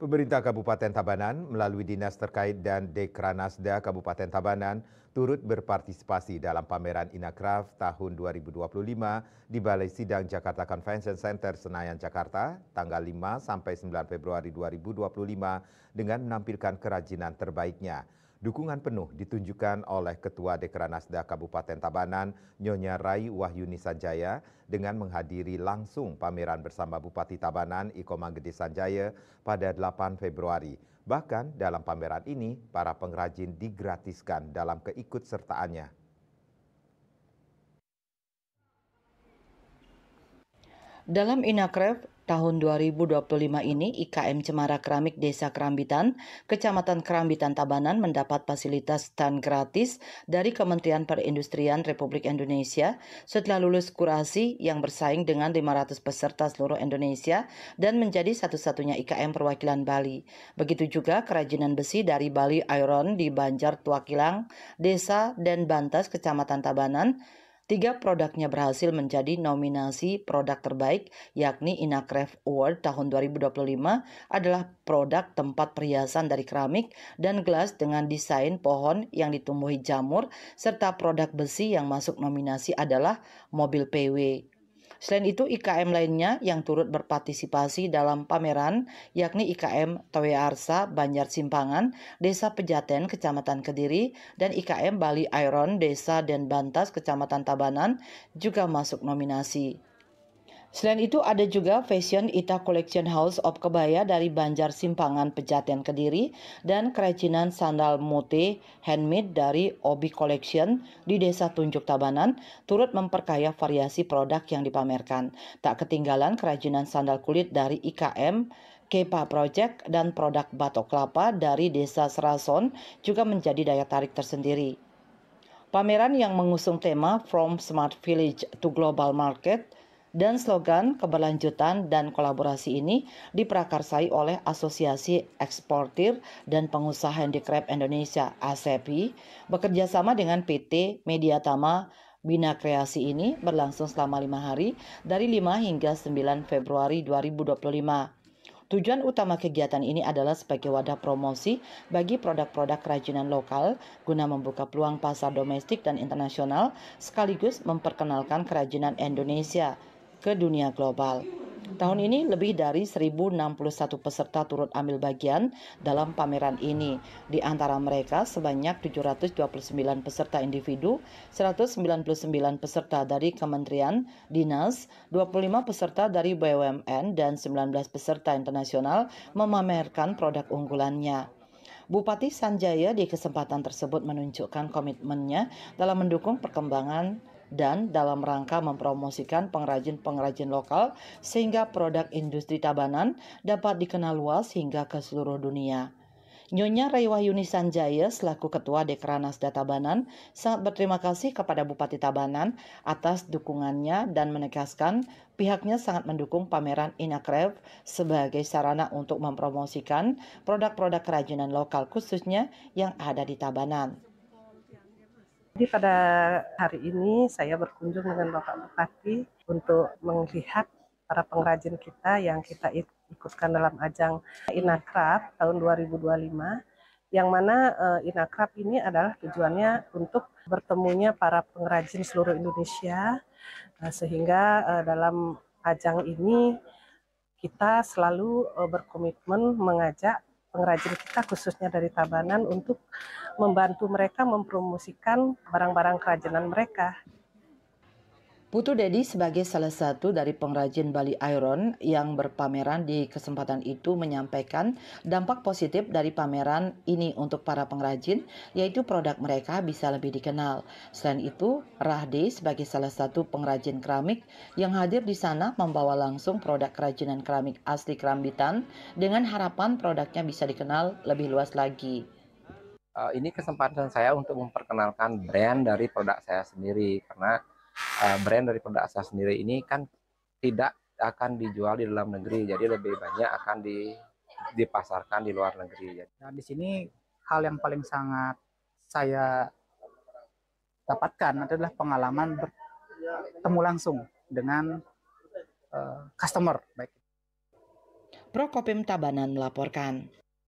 Pemerintah Kabupaten Tabanan melalui dinas terkait dan Dekranasda Kabupaten Tabanan turut berpartisipasi dalam pameran Inacraft tahun 2025 di Balai Sidang Jakarta Convention Center Senayan, Jakarta, tanggal 5 sampai 9 Februari 2025 dengan menampilkan kerajinan terbaiknya. Dukungan penuh ditunjukkan oleh Ketua Dekranasda Kabupaten Tabanan, Nyonya Rai Wahyuni Sanjaya, dengan menghadiri langsung pameran bersama Bupati Tabanan, Iko Manggede Sanjaya, pada 8 Februari. Bahkan dalam pameran ini, para pengrajin digratiskan dalam keikutsertaannya. Dalam Inacraft tahun 2025 ini, IKM Cemara Keramik Desa Kerambitan, Kecamatan Kerambitan Tabanan mendapat fasilitas stand gratis dari Kementerian Perindustrian Republik Indonesia setelah lulus kurasi yang bersaing dengan 500 peserta seluruh Indonesia dan menjadi satu-satunya IKM perwakilan Bali. Begitu juga kerajinan besi dari Bali Iron di Banjar Tuakilang, Desa dan Bantas, Kecamatan Tabanan. 3 produknya berhasil menjadi nominasi produk terbaik, yakni Inacraft Award tahun 2025 adalah produk tempat perhiasan dari keramik dan gelas dengan desain pohon yang ditumbuhi jamur, serta produk besi yang masuk nominasi adalah mobil PW. Selain itu, IKM lainnya yang turut berpartisipasi dalam pameran yakni IKM Towe Arsa Banjar Simpangan, Desa Pejaten, Kecamatan Kediri, dan IKM Bali Iron, Desa Den Bantas, Kecamatan Tabanan juga masuk nominasi. Selain itu ada juga Fashion Ita Collection House of Kebaya dari Banjar Simpangan Pejaten Kediri dan kerajinan sandal mote handmade dari Obi Collection di Desa Tunjuk Tabanan turut memperkaya variasi produk yang dipamerkan. Tak ketinggalan kerajinan sandal kulit dari IKM Kepa Project dan produk batok kelapa dari Desa Serason juga menjadi daya tarik tersendiri. Pameran yang mengusung tema From Smart Village to Global Market dan slogan keberlanjutan dan kolaborasi ini diprakarsai oleh Asosiasi Eksportir dan Pengusaha Handicraft Indonesia (ASEPI) bekerja sama dengan PT Mediatama Bina Kreasi. Ini berlangsung selama 5 hari dari 5 hingga 9 Februari 2025. Tujuan utama kegiatan ini adalah sebagai wadah promosi bagi produk-produk kerajinan lokal guna membuka peluang pasar domestik dan internasional sekaligus memperkenalkan kerajinan Indonesia ke dunia global. Tahun ini lebih dari 1.061 peserta turut ambil bagian dalam pameran ini. Di antara mereka sebanyak 729 peserta individu, 199 peserta dari kementerian, dinas, 25 peserta dari BUMN, dan 19 peserta internasional memamerkan produk unggulannya. Bupati Sanjaya di kesempatan tersebut menunjukkan komitmennya dalam mendukung perkembangan dan dalam rangka mempromosikan pengrajin-pengrajin lokal sehingga produk industri Tabanan dapat dikenal luas hingga ke seluruh dunia. Nyonya Rai Wahyuni Sanjaya selaku Ketua Dekranasda Tabanan sangat berterima kasih kepada Bupati Tabanan atas dukungannya dan menegaskan pihaknya sangat mendukung pameran Inacraft sebagai sarana untuk mempromosikan produk-produk kerajinan lokal khususnya yang ada di Tabanan. Jadi pada hari ini saya berkunjung dengan Bapak Bupati untuk melihat para pengrajin kita yang kita ikutkan dalam ajang Inacraft tahun 2025, yang mana Inacraft ini adalah tujuannya untuk bertemunya para pengrajin seluruh Indonesia, sehingga dalam ajang ini kita selalu berkomitmen mengajak pengrajin kita khususnya dari Tabanan untuk membantu mereka mempromosikan barang-barang kerajinan mereka. Putu Dedi sebagai salah satu dari pengrajin Bali Iron yang berpameran di kesempatan itu menyampaikan dampak positif dari pameran ini untuk para pengrajin, yaitu produk mereka bisa lebih dikenal. Selain itu, Rahde sebagai salah satu pengrajin keramik yang hadir di sana membawa langsung produk kerajinan keramik asli Kerambitan dengan harapan produknya bisa dikenal lebih luas lagi. Ini kesempatan saya untuk memperkenalkan brand dari produk saya sendiri, karena brand dari produk saya sendiri ini kan tidak akan dijual di dalam negeri, jadi lebih banyak akan dipasarkan di luar negeri. Nah, di sini hal yang paling sangat saya dapatkan adalah pengalaman bertemu langsung dengan customer, baik Prokopim Tabanan melaporkan.